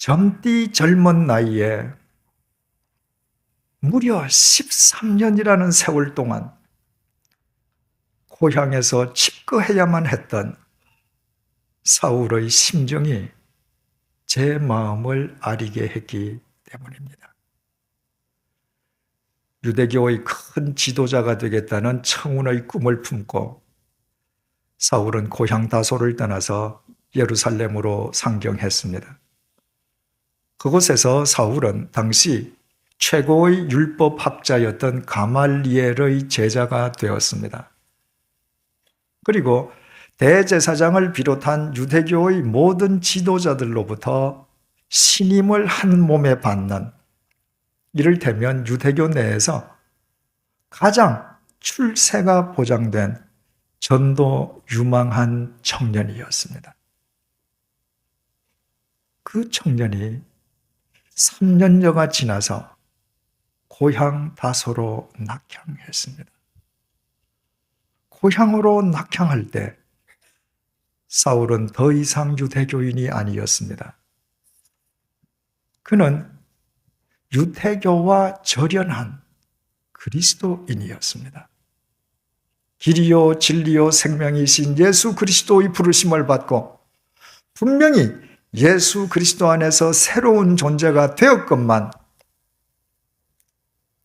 젊디 젊은 나이에 무려 13년이라는 세월 동안 고향에서 집거해야만 했던 사울의 심정이 제 마음을 아리게 했기 때문입니다. 유대교의 큰 지도자가 되겠다는 청운의 꿈을 품고 사울은 고향 다소를 떠나서 예루살렘으로 상경했습니다. 그곳에서 사울은 당시 최고의 율법학자였던 가말리엘의 제자가 되었습니다. 그리고 대제사장을 비롯한 유대교의 모든 지도자들로부터 신임을 한 몸에 받는, 이를테면 유대교 내에서 가장 출세가 보장된 전도 유망한 청년이었습니다. 그 청년이 3년여가 지나서 고향 다소로 낙향했습니다. 고향으로 낙향할 때 사울은 더 이상 유대교인이 아니었습니다. 그는 유대교와 절연한 그리스도인이었습니다. 길이요 진리요 생명이신 예수 그리스도의 부르심을 받고 분명히 예수 그리스도 안에서 새로운 존재가 되었건만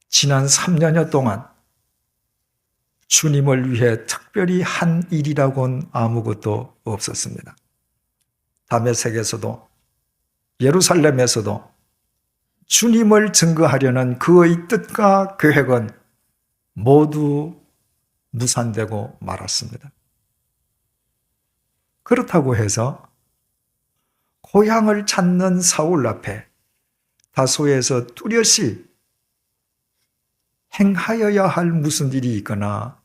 지난 3년여 동안 주님을 위해 특별히 한 일이라고는 아무것도 없었습니다. 다메섹에서도 예루살렘에서도 주님을 증거하려는 그의 뜻과 계획은 모두 무산되고 말았습니다. 그렇다고 해서 고향을 찾는 사울 앞에 다소에서 뚜렷이 행하여야 할 무슨 일이 있거나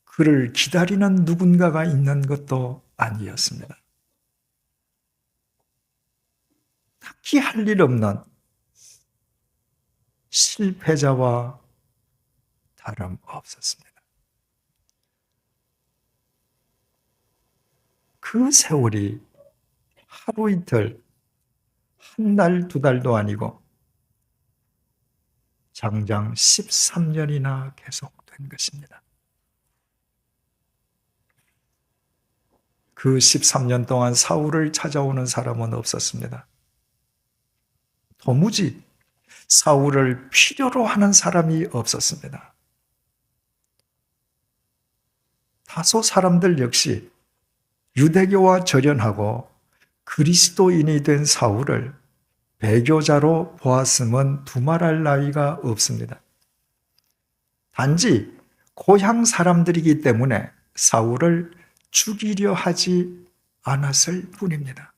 그를 기다리는 누군가가 있는 것도 아니었습니다. 딱히 할 일 없는 실패자와 다름없었습니다. 그 세월이 하루 이틀, 한 달, 두 달도 아니고 장장 13년이나 계속된 것입니다. 그 13년 동안 사울을 찾아오는 사람은 없었습니다. 도무지 사울을 필요로 하는 사람이 없었습니다. 다소 사람들 역시 유대교와 절연하고 그리스도인이 된 사울을 배교자로 보았음은 두말할 나위가 없습니다. 단지 고향 사람들이기 때문에 사울을 죽이려 하지 않았을 뿐입니다.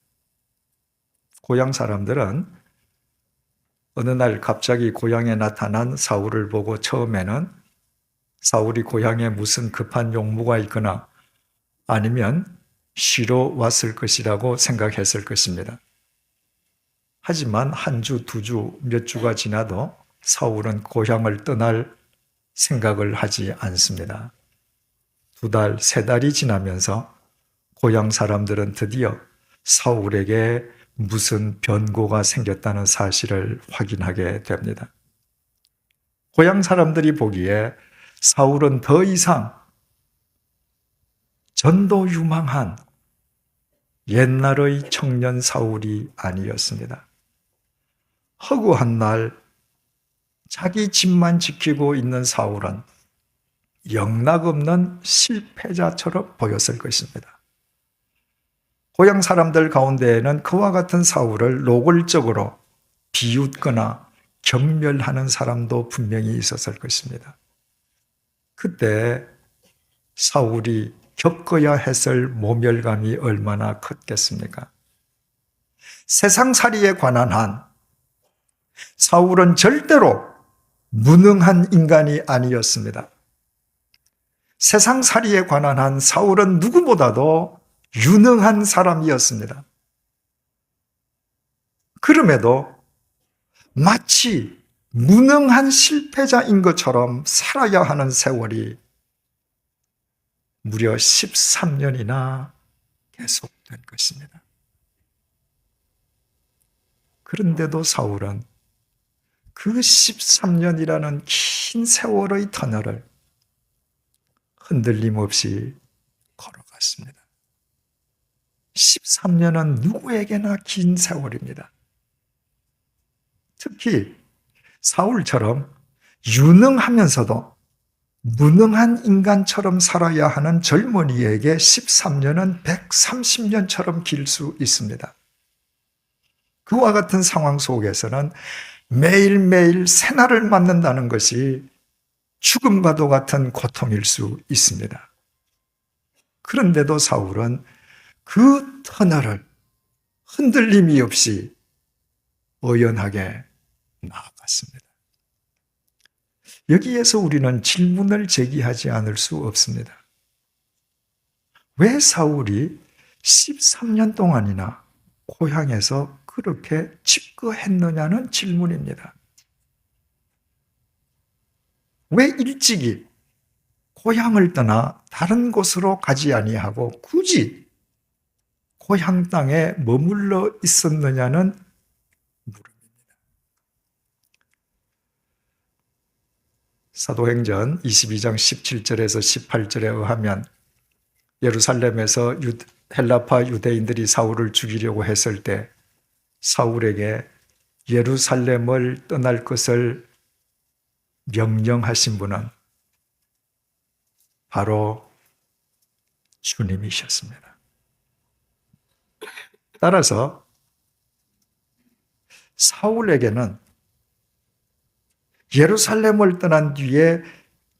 고향 사람들은 어느 날 갑자기 고향에 나타난 사울을 보고 처음에는 사울이 고향에 무슨 급한 용무가 있거나 아니면 쉬러 왔을 것이라고 생각했을 것입니다. 하지만 한 주, 두 주, 몇 주가 지나도 사울은 고향을 떠날 생각을 하지 않습니다. 두 달, 세 달이 지나면서 고향 사람들은 드디어 사울에게 무슨 변고가 생겼다는 사실을 확인하게 됩니다. 고향 사람들이 보기에 사울은 더 이상 전도 유망한 옛날의 청년 사울이 아니었습니다. 허구한 날 자기 집만 지키고 있는 사울은 영락없는 실패자처럼 보였을 것입니다. 고향 사람들 가운데에는 그와 같은 사울을 노골적으로 비웃거나 경멸하는 사람도 분명히 있었을 것입니다. 그때 사울이 겪어야 했을 모멸감이 얼마나 컸겠습니까? 세상살이에 관한 한 사울은 절대로 무능한 인간이 아니었습니다. 세상살이에 관한 한 사울은 누구보다도 유능한 사람이었습니다. 그럼에도 마치 무능한 실패자인 것처럼 살아야 하는 세월이 무려 13년이나 계속된 것입니다. 그런데도 사울은 그 13년이라는 긴 세월의 터널을 흔들림 없이 걸어갔습니다. 13년은 누구에게나 긴 세월입니다. 특히 사울처럼 유능하면서도 무능한 인간처럼 살아야 하는 젊은이에게 13년은 130년처럼 길 수 있습니다. 그와 같은 상황 속에서는 매일매일 새날을 맞는다는 것이 죽음과도 같은 고통일 수 있습니다. 그런데도 사울은 그 터널을 흔들림이 없이 의연하게 나아갔습니다. 여기에서 우리는 질문을 제기하지 않을 수 없습니다. 왜 사울이 13년 동안이나 고향에서 그렇게 집거했느냐는 질문입니다. 왜 일찍이 고향을 떠나 다른 곳으로 가지 아니하고 굳이 고향 땅에 머물러 있었느냐는 물음입니다. 사도행전 22장 17절에서 18절에 의하면 예루살렘에서 헬라파 유대인들이 사울을 죽이려고 했을 때 사울에게 예루살렘을 떠날 것을 명령하신 분은 바로 주님이셨습니다. 따라서 사울에게는 예루살렘을 떠난 뒤에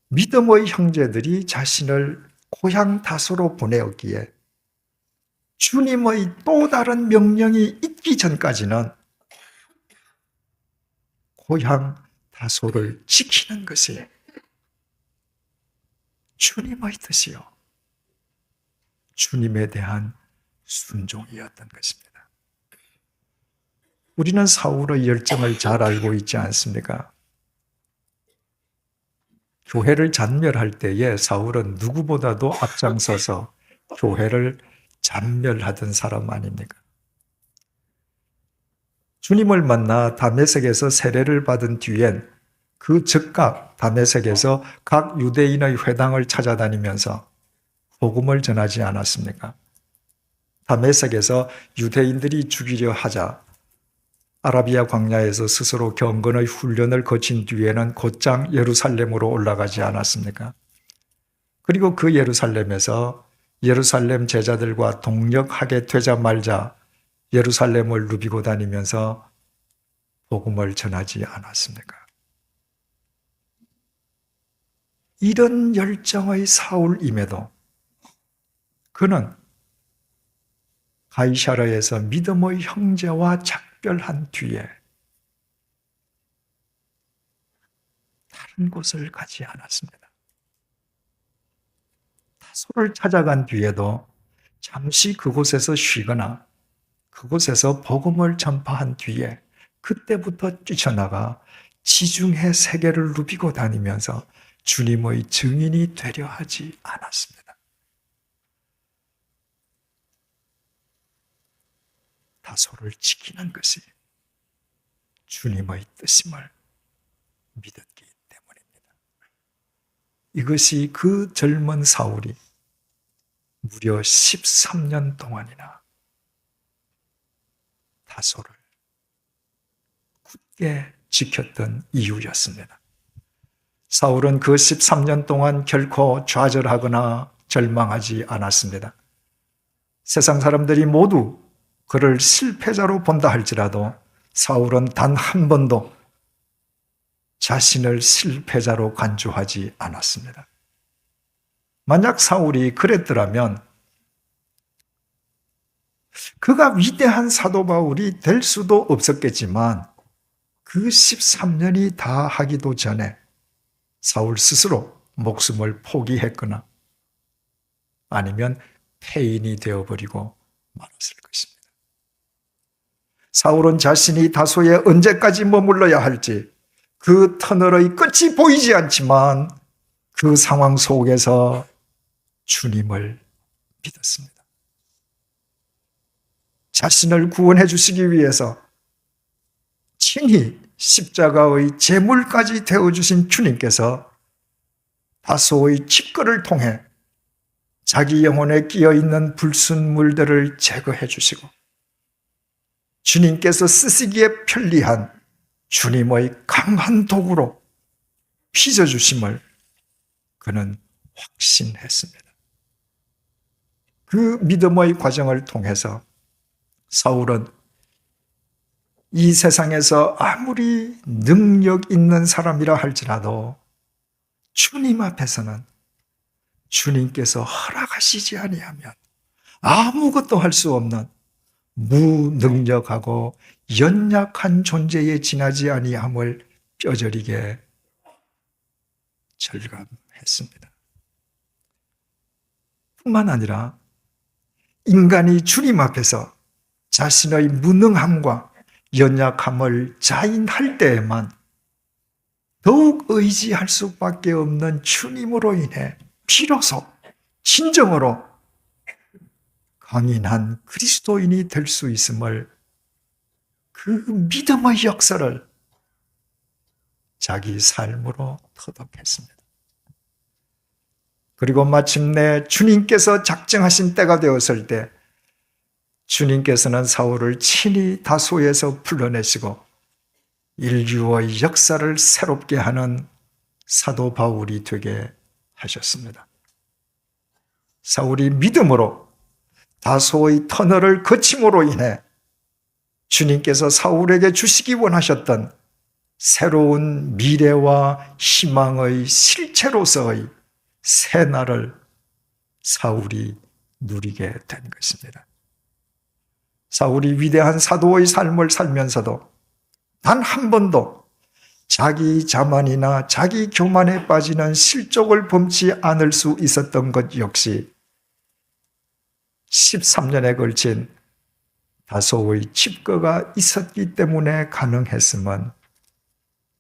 믿음의 형제들이 자신을 고향 다소로 보내었기에 주님의 또 다른 명령이 있기 전까지는 고향 다소를 지키는 것이 주님의 뜻이요, 주님에 대한 순종이었던 것입니다. 우리는 사울의 열정을 잘 알고 있지 않습니까? 교회를 잔멸할 때에 사울은 누구보다도 앞장서서 교회를 잔멸하던 사람 아닙니까? 주님을 만나 다메섹에서 세례를 받은 뒤엔 그 즉각 다메섹에서 각 유대인의 회당을 찾아다니면서 복음을 전하지 않았습니까? 다메섹에서 유대인들이 죽이려 하자 아라비아 광야에서 스스로 경건의 훈련을 거친 뒤에는 곧장 예루살렘으로 올라가지 않았습니까? 그리고 그 예루살렘에서 예루살렘 제자들과 동역하게 되자 말자 예루살렘을 누비고 다니면서 복음을 전하지 않았습니까? 이런 열정의 사울임에도 그는 가이사랴에서 믿음의 형제와 작별한 뒤에 다른 곳을 가지 않았습니다. 다소를 찾아간 뒤에도 잠시 그곳에서 쉬거나 그곳에서 복음을 전파한 뒤에 그때부터 뛰쳐나가 지중해 세계를 누비고 다니면서 주님의 증인이 되려 하지 않았습니다. 다소를 지키는 것이 주님의 뜻임을 믿었기 때문입니다. 이것이 그 젊은 사울이 무려 13년 동안이나 다소를 굳게 지켰던 이유였습니다. 사울은 그 13년 동안 결코 좌절하거나 절망하지 않았습니다. 세상 사람들이 모두 그를 실패자로 본다 할지라도 사울은 단 한 번도 자신을 실패자로 간주하지 않았습니다. 만약 사울이 그랬더라면 그가 위대한 사도 바울이 될 수도 없었겠지만 그 13년이 다 하기도 전에 사울 스스로 목숨을 포기했거나 아니면 폐인이 되어버리고 말았을 것입니다. 사울은 자신이 다소에 언제까지 머물러야 할지 그 터널의 끝이 보이지 않지만 그 상황 속에서 주님을 믿었습니다. 자신을 구원해 주시기 위해서 친히 십자가의 제물까지 되어주신 주님께서 다소의 칩거를 통해 자기 영혼에 끼어있는 불순물들을 제거해 주시고 주님께서 쓰시기에 편리한 주님의 강한 도구로 빚어주심을 그는 확신했습니다. 그 믿음의 과정을 통해서 사울은 이 세상에서 아무리 능력 있는 사람이라 할지라도 주님 앞에서는 주님께서 허락하시지 아니하면 아무것도 할 수 없는 무능력하고 연약한 존재에 지나지 아니함을 뼈저리게 절감했습니다. 뿐만 아니라 인간이 주님 앞에서 자신의 무능함과 연약함을 자인할 때에만 더욱 의지할 수밖에 없는 주님으로 인해 비로소 진정으로 강인한 그리스도인이 될 수 있음을 그 믿음의 역사를 자기 삶으로 터득했습니다. 그리고 마침내 주님께서 작정하신 때가 되었을 때 주님께서는 사울을 친히 다소에서 불러내시고 인류의 역사를 새롭게 하는 사도 바울이 되게 하셨습니다. 사울이 믿음으로 다소의 터널을 거침으로 인해 주님께서 사울에게 주시기 원하셨던 새로운 미래와 희망의 실체로서의 새 날을 사울이 누리게 된 것입니다. 사울이 위대한 사도의 삶을 살면서도 단 한 번도 자기 자만이나 자기 교만에 빠지는 실족을 범치 않을 수 있었던 것 역시 13년에 걸친 다소의 칩거가 있었기 때문에 가능했음은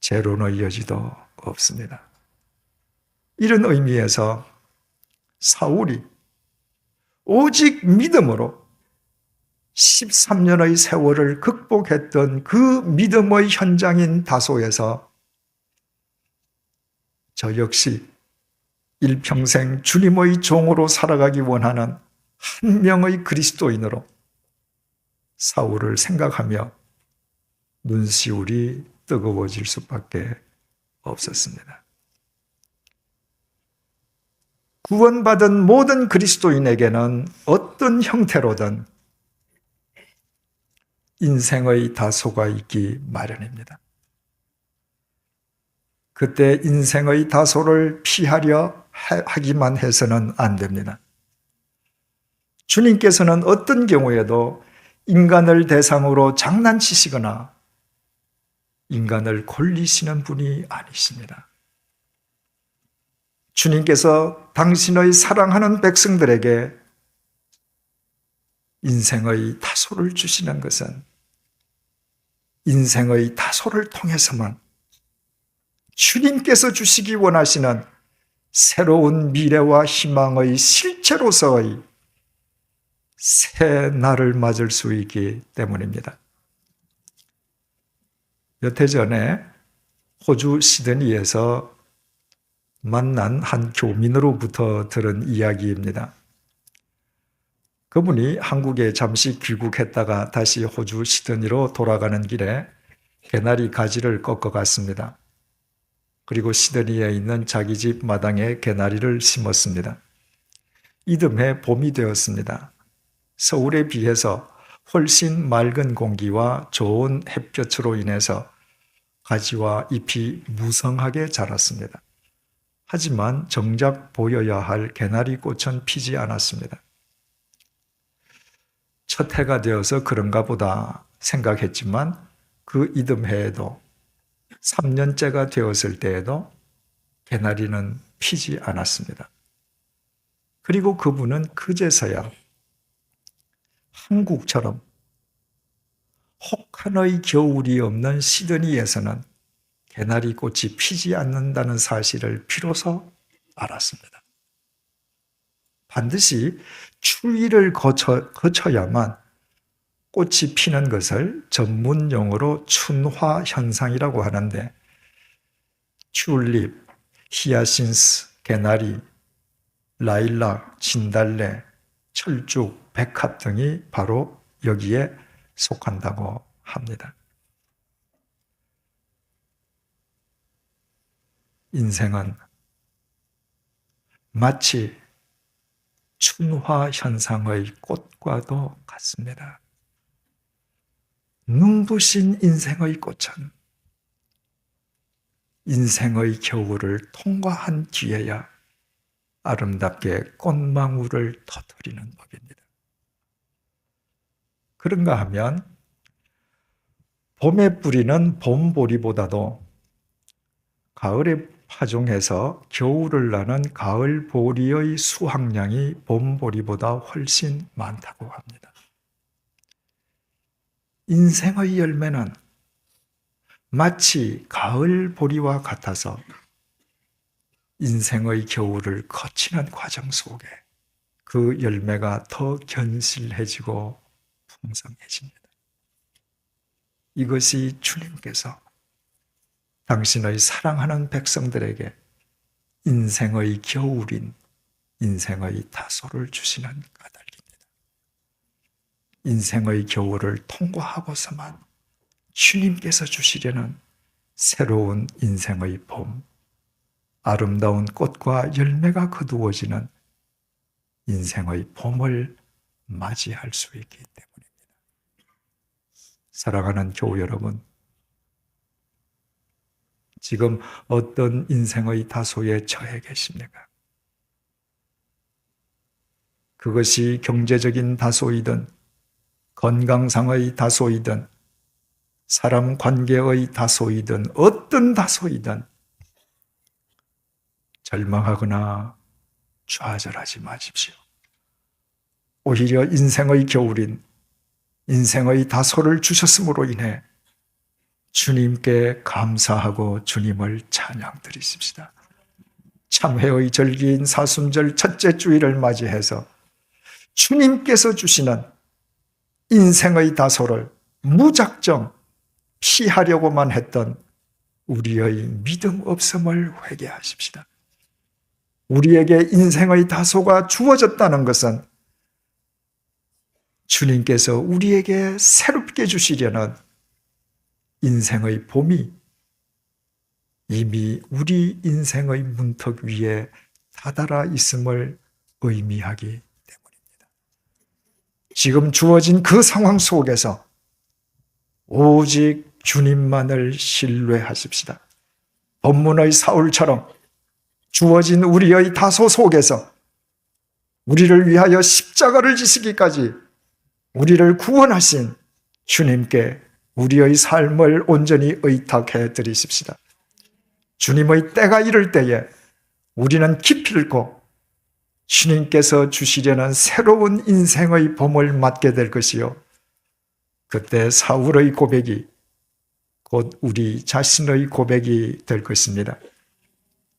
재론의 여지도 없습니다. 이런 의미에서 사울이 오직 믿음으로 13년의 세월을 극복했던 그 믿음의 현장인 다소에서 저 역시 일평생 주님의 종으로 살아가기 원하는 한 명의 그리스도인으로 사울을 생각하며 눈시울이 뜨거워질 수밖에 없었습니다. 구원받은 모든 그리스도인에게는 어떤 형태로든 인생의 다소가 있기 마련입니다. 그때 인생의 다소를 피하려 하기만 해서는 안 됩니다. 주님께서는 어떤 경우에도 인간을 대상으로 장난치시거나 인간을 골리시는 분이 아니십니다. 주님께서 당신의 사랑하는 백성들에게 인생의 다소를 주시는 것은 인생의 다소를 통해서만 주님께서 주시기 원하시는 새로운 미래와 희망의 실체로서의 새 날을 맞을 수 있기 때문입니다. 몇 해 전에 호주 시드니에서 만난 한 교민으로부터 들은 이야기입니다. 그분이 한국에 잠시 귀국했다가 다시 호주 시드니로 돌아가는 길에 개나리 가지를 꺾어 갔습니다. 그리고 시드니에 있는 자기 집 마당에 개나리를 심었습니다. 이듬해 봄이 되었습니다. 서울에 비해서 훨씬 맑은 공기와 좋은 햇볕으로 인해서 가지와 잎이 무성하게 자랐습니다. 하지만 정작 보여야 할 개나리 꽃은 피지 않았습니다. 첫 해가 되어서 그런가 보다 생각했지만 그 이듬해에도 3년째가 되었을 때에도 개나리는 피지 않았습니다. 그리고 그분은 그제서야 한국처럼 혹한의 겨울이 없는 시드니에서는 개나리 꽃이 피지 않는다는 사실을 비로소 알았습니다. 반드시 추위를 거쳐야만 꽃이 피는 것을 전문 용어로 춘화 현상이라고 하는데, 튤립, 히아신스, 개나리, 라일락, 진달래, 철쭉, 백합 등이 바로 여기에 속한다고 합니다. 인생은 마치 춘화 현상의 꽃과도 같습니다. 눈부신 인생의 꽃은 인생의 겨울을 통과한 뒤에야 아름답게 꽃망울을 터뜨리는 법입니다. 그런가 하면 봄에 뿌리는 봄보리보다도 가을에 파종해서 겨울을 나는 가을보리의 수확량이 봄보리보다 훨씬 많다고 합니다. 인생의 열매는 마치 가을보리와 같아서 인생의 겨울을 거치는 과정 속에 그 열매가 더 견실해지고 풍성해집니다. 이것이 주님께서 당신의 사랑하는 백성들에게 인생의 겨울인 인생의 다소를 주시는 까닭입니다. 인생의 겨울을 통과하고서만 주님께서 주시려는 새로운 인생의 봄, 아름다운 꽃과 열매가 거두어지는 인생의 봄을 맞이할 수 있기 때문입니다. 사랑하는 교우 여러분, 지금 어떤 인생의 다소에 처해 계십니까? 그것이 경제적인 다소이든 건강상의 다소이든 사람 관계의 다소이든 어떤 다소이든 절망하거나 좌절하지 마십시오. 오히려 인생의 겨울인 인생의 다소를 주셨음으로 인해 주님께 감사하고 주님을 찬양드리십시다. 참회의 절기인 사순절 첫째 주일을 맞이해서 주님께서 주시는 인생의 다소를 무작정 피하려고만 했던 우리의 믿음 없음을 회개하십시다. 우리에게 인생의 다소가 주어졌다는 것은 주님께서 우리에게 새롭게 주시려는 인생의 봄이 이미 우리 인생의 문턱 위에 다다라 있음을 의미하기 때문입니다. 지금 주어진 그 상황 속에서 오직 주님만을 신뢰하십시다. 본문의 사울처럼 주어진 우리의 다소 속에서 우리를 위하여 십자가를 지시기까지 우리를 구원하신 주님께 우리의 삶을 온전히 의탁해 드리십시다. 주님의 때가 이를 때에 우리는 기필코 주님께서 주시려는 새로운 인생의 봄을 맞게 될 것이요, 그때 사울의 고백이 곧 우리 자신의 고백이 될 것입니다.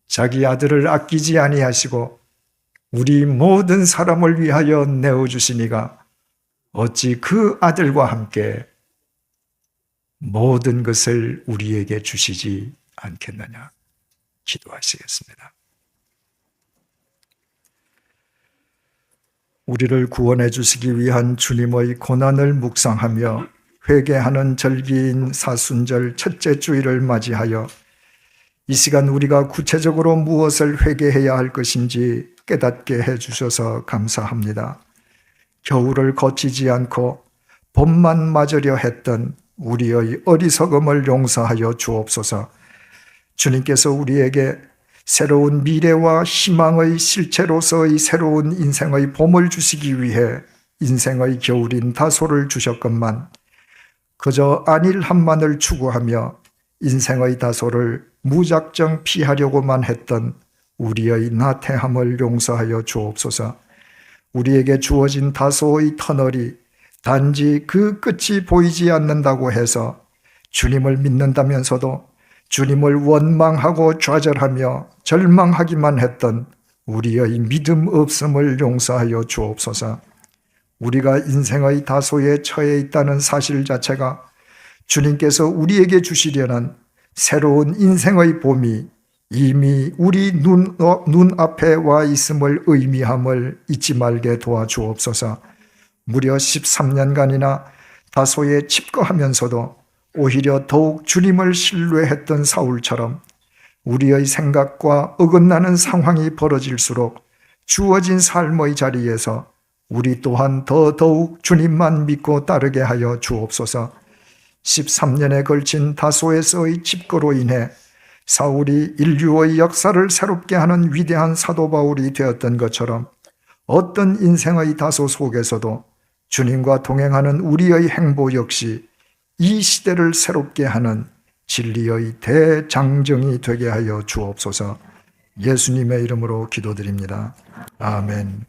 자기 아들을 아끼지 아니하시고 우리 모든 사람을 위하여 내어주시니가 어찌 그 아들과 함께 모든 것을 우리에게 주시지 않겠느냐. 기도하시겠습니다. 우리를 구원해 주시기 위한 주님의 고난을 묵상하며 회개하는 절기인 사순절 첫째 주일을 맞이하여 이 시간 우리가 구체적으로 무엇을 회개해야 할 것인지 깨닫게 해주셔서 감사합니다. 겨울을 거치지 않고 봄만 맞으려 했던 우리의 어리석음을 용서하여 주옵소서. 주님께서 우리에게 새로운 미래와 희망의 실체로서의 새로운 인생의 봄을 주시기 위해 인생의 겨울인 다소를 주셨건만 그저 안일 한만을 추구하며 인생의 다소를 무작정 피하려고만 했던 우리의 나태함을 용서하여 주옵소서. 우리에게 주어진 다소의 터널이 단지 그 끝이 보이지 않는다고 해서 주님을 믿는다면서도 주님을 원망하고 좌절하며 절망하기만 했던 우리의 믿음 없음을 용서하여 주옵소서. 우리가 인생의 다소에 처해 있다는 사실 자체가 주님께서 우리에게 주시려는 새로운 인생의 봄이 이미 우리 눈앞에 와 있음을 의미함을 잊지 말게 도와주옵소서. 무려 13년간이나 다소에 칩거하면서도 오히려 더욱 주님을 신뢰했던 사울처럼 우리의 생각과 어긋나는 상황이 벌어질수록 주어진 삶의 자리에서 우리 또한 더더욱 주님만 믿고 따르게 하여 주옵소서. 13년에 걸친 다소에서의 칩거로 인해 사울이 인류의 역사를 새롭게 하는 위대한 사도 바울이 되었던 것처럼 어떤 인생의 다소 속에서도 주님과 동행하는 우리의 행보 역시 이 시대를 새롭게 하는 진리의 대장정이 되게 하여 주옵소서. 예수님의 이름으로 기도드립니다. 아멘.